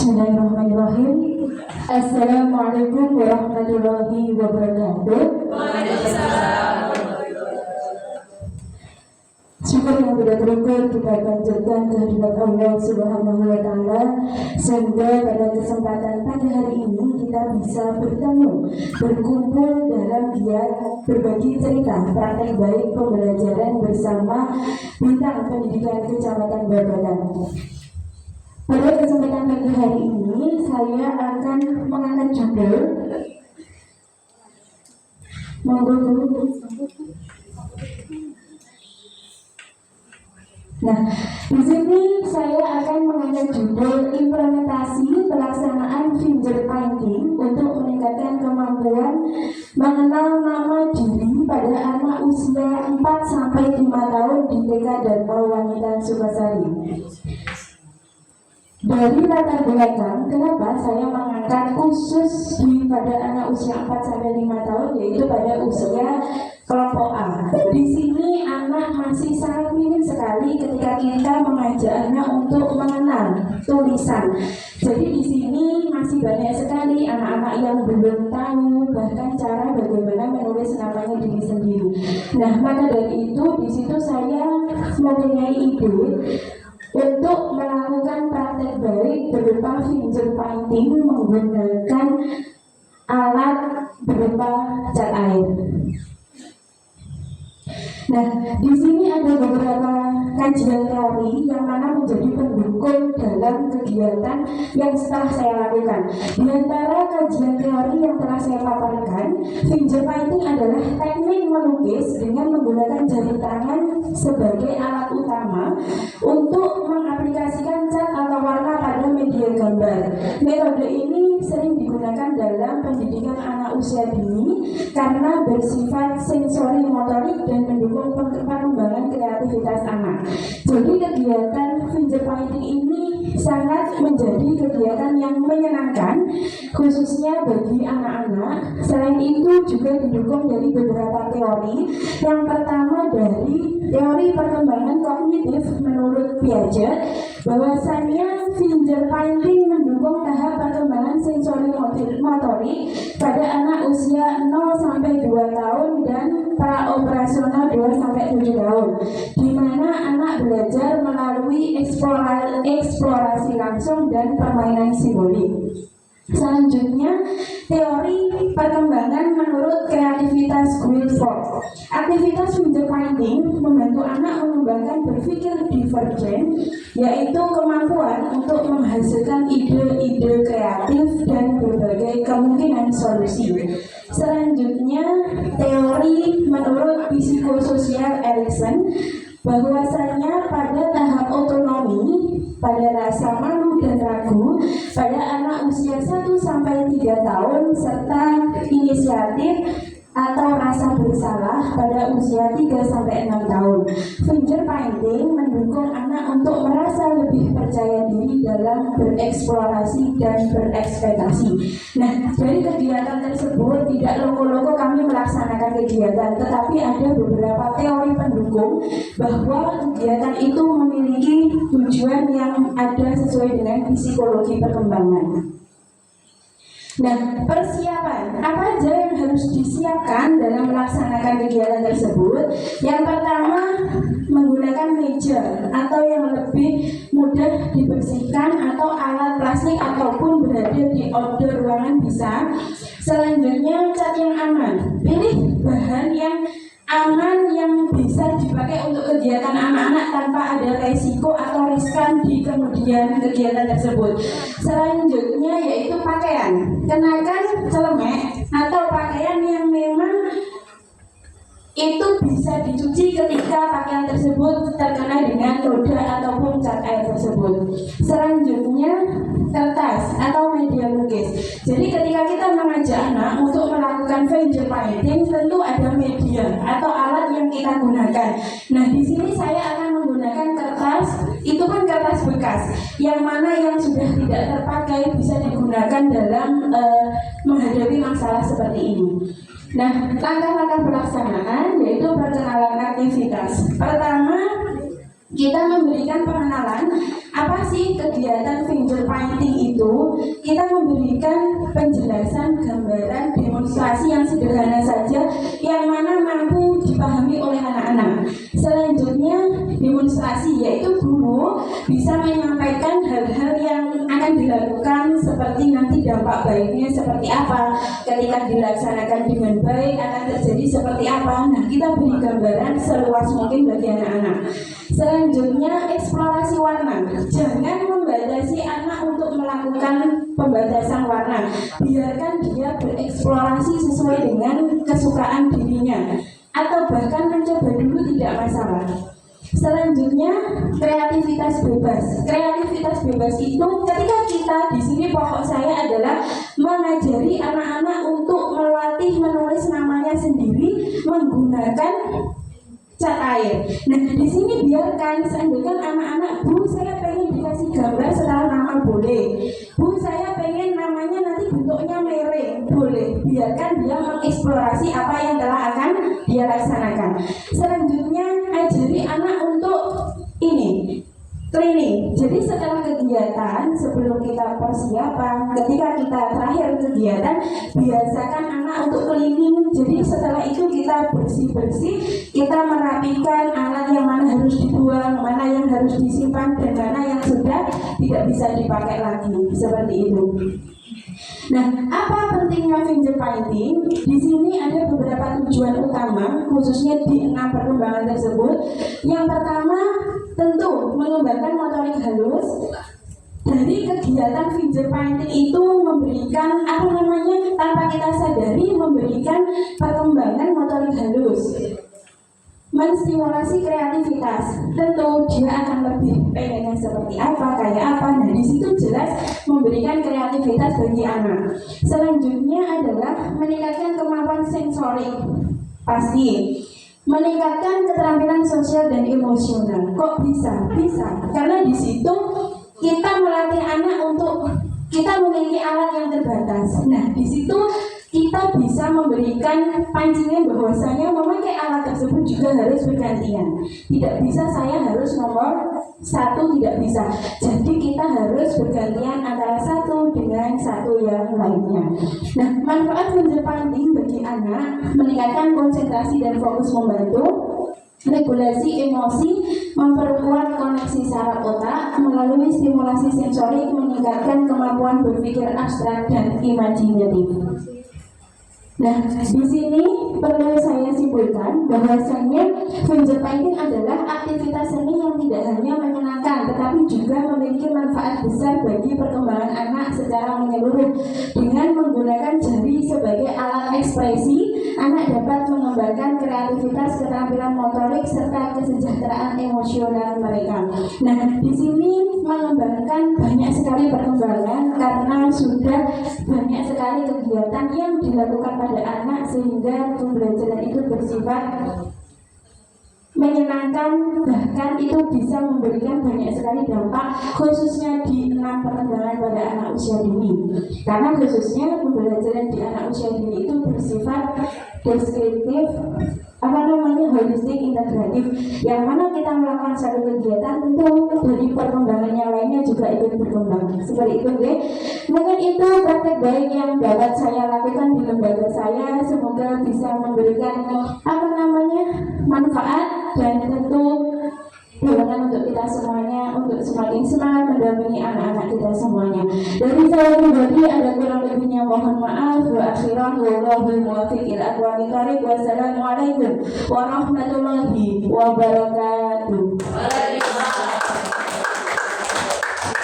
Bismillahirrahmanirrahim. Assalamualaikum warahmatullahi wabarakatuh. Syukur yang tidak terukur kita panjatkan kehadirat Allah Subhanahu wa Ta'ala, sehingga pada kesempatan pagi hari ini kita bisa bertemu, berkumpul dalam giat berbagi cerita praktek baik pembelajaran bersama Bintang Pendidikan Kecamatan Babakan. Pada kesempatan pagi hari ini saya akan mengangkat judul Nah, di sini saya akan mengangkat judul implementasi pelaksanaan fingerprinting untuk meningkatkan kemampuan mengenal nama diri pada anak usia 4-5 tahun di TK dan Wanita Sukasari. Dari latar belakang, kenapa saya mengangkat khusus pada anak usia 4-5 tahun, yaitu pada usia kelompok A. Di sini anak masih sangat minim sekali ketika kita mengajak anak untuk mengenal tulisan. Jadi di sini masih banyak sekali anak-anak yang belum tahu bahkan cara bagaimana menulis namanya diri sendiri. Nah, maka dari itu di situ saya mempunyai ide untuk melakukan praktek baik berupa fingerprinting menggunakan alat berupa cat air. Nah, di sini ada beberapa kajian teori yang mana menjadi pendukung dalam kegiatan yang setelah saya lakukan. Di antara kajian teori yang telah saya paparkan, fingerprinting adalah teknik melukis dengan menggunakan jari tangan sebagai alat utama untuk mengaplikasikan cat atau warna pada media gambar. Metode ini sering digunakan dalam pendidikan anak usia dini karena bersifat sensori motorik dan mendukung pengembangan kreativitas anak. Jadi kegiatan fingerprinting ini sangat menjadi kegiatan yang menyenangkan khususnya bagi anak-anak. Selain itu juga didukung dari beberapa teori. Yang pertama dari teori perkembangan kognitif menurut Piaget, bahwasanya fingerprinting mendukung tahap perkembangan sensori motorik pada anak usia 0-2 tahun dan praoperasional 2-7 tahun, di mana anak belajar melalui eksplorasi langsung dan permainan simbolik. Selanjutnya, teori perkembangan menurut kreativitas Guilford. Aktivitas fingerprinting membantu anak mengembangkan berpikir divergen, yaitu kemampuan untuk menghasilkan ide-ide kreatif dan berbagai kemungkinan solusi. Selanjutnya, teori menurut psikososial Erikson, bahwasanya pada tahap otonomi, pada rasa malu dan ragu pada anak usia 1-3 tahun serta inisiatif atau rasa bersalah pada usia 3-6 tahun. Fingerprinting mendukung anak untuk merasa lebih percaya diri dalam bereksplorasi dan berekspektasi. Nah, dari kegiatan tersebut tidak loko-loko kami melaksanakan kegiatan, tetapi ada beberapa teori pendukung bahwa kegiatan itu memiliki tujuan yang ada sesuai dengan psikologi perkembangan. Nah, persiapan apa aja yang harus disiapkan dalam melaksanakan kegiatan tersebut? Yang pertama, menggunakan meja atau yang lebih mudah dibersihkan atau alat plastik ataupun berada di outdoor ruangan bisa. Selanjutnya, cat yang aman. Pilih bahan yang aman yang bisa dipakai untuk kegiatan anak-anak tanpa ada resiko atau riskan di kemudian kegiatan tersebut. Selanjutnya yaitu pakaian. Kenakan celemek atau pakaian yang memang itu bisa dicuci ketika pakaian tersebut terkena dengan noda ataupun cat air tersebut. Selanjutnya kertas atau media lukis. Jadi ketika kita mengajak anak untuk melakukan fingerprinting, tentu ada media atau alat yang kita gunakan. Nah, di sini saya akan menggunakan kertas. Itu kan kertas bekas, yang mana yang sudah tidak terpakai bisa digunakan dalam menghadapi masalah seperti ini. Nah, langkah-langkah pelaksanaan yaitu perkenalan aktivitas. Pertama, kita memberikan pengenalan apa sih kegiatan finger painting itu. Kita memberikan penjelasan, gambaran, demonstrasi yang sederhana saja yang mana mampu dipahami oleh anak-anak. Selanjutnya demonstrasi, yaitu guru bisa menyampaikan hal-hal yang akan dilakukan seperti nanti dampak baiknya seperti apa, ketika dilaksanakan dengan baik akan terjadi seperti apa. Nah, kita beri gambaran seluas mungkin bagi anak-anak. Selanjutnya eksplorasi warna. Jangan membatasi anak untuk melakukan pembatasan warna. Biarkan dia bereksplorasi sesuai dengan kesukaan dirinya, atau bahkan mencoba dulu tidak masalah. Selanjutnya kreativitas bebas. Kreativitas bebas itu ketika kita di sini pokok saya adalah mengajari anak-anak untuk melatih menulis namanya sendiri menggunakan cat air. Nah, di sini biarkan seandainya anak-anak, Bu, saya pengen dikasih gambar setelah nama, boleh. Bu, saya pengen namanya nanti bentuknya merah, boleh. Biarkan dia mengeksplorasi apa yang telah akan dia laksanakan. Selanjutnya ajari anak untuk ini cleaning. Jadi setelah kegiatan, sebelum kita persiapan, ketika kita terakhir kegiatan, biasakan anak untuk cleaning. Jadi setelah itu kita bersih-bersih, kita merapikan alat yang mana harus dibuang, mana yang harus disimpan, dan mana yang sudah tidak bisa dipakai lagi. Seperti itu. Nah, apa pentingnya finger painting? Di sini ada beberapa tujuan utama, khususnya di 6 perkembangan tersebut. Yang pertama, tentu mengembangkan motorik halus. Dari kegiatan finger painting itu memberikan tanpa kita sadari memberikan perkembangan motorik halus, menstimulasi kreativitas. Tentu dia akan lebih pengennya seperti apa, kayak apa. Nah, di situ jelas memberikan kreativitas bagi anak. Selanjutnya adalah meningkatkan kemampuan sensorik. Pasti meningkatkan keterampilan sosial dan emosional. Kok bisa? Bisa. Karena di situ kita melatih anak untuk kita memiliki alat yang terbatas. Nah, di situ kita bisa memberikan pancingan bahwasanya memakai alat tersebut juga harus bergantian. Tidak bisa saya harus nomor 1, tidak bisa. Jadi kita harus bergantian antara satu dengan satu yang lainnya. Nah, manfaat finger painting bagi anak meningkatkan konsentrasi dan fokus, membantu regulasi emosi, memperkuat koneksi saraf otak melalui stimulasi sensorik, meningkatkan kemampuan berpikir abstrak dan imajinatif. Nah, di sini perlu saya simpulkan bahwasanya finger painting adalah aktivitas seni yang tidak hanya menyenangkan, tetapi juga memiliki manfaat besar bagi perkembangan anak secara menyeluruh. Dengan menggunakan jari sebagai alat ekspresi, anak dapat mengembangkan kreativitas, keterampilan motorik, serta kesejahteraan emosional mereka. Nah, di sini mengembangkan banyak sekali perkembangan karena sudah banyak sekali kegiatan yang dilakukan pada anak sehingga pembelajaran itu bersifat menyenangkan, bahkan itu bisa memberikan banyak sekali dampak, khususnya di 6 perkembangan pada anak usia dini. Karena khususnya pembelajaran di anak usia dini itu bersifat deskriptif, holistik, integratif, yang mana kita melakukan satu kegiatan tentu dari perkembangan yang lainnya juga ikut berkembang. Seperti itu, oke? Mungkin itu praktek baik yang dapat saya lakukan di lembaga saya. Semoga bisa memberikan manfaat dan tentu dorongan untuk kita semuanya untuk semakin semangat mendampingi anak-anak kita semuanya. Dari saya pribadi ada kurang lebihnya mohon maaf. Wa akhiran wallahu muwaffiq ila aqwamit thoriq. Wassalamualaikum warahmatullahi wabarakatuh.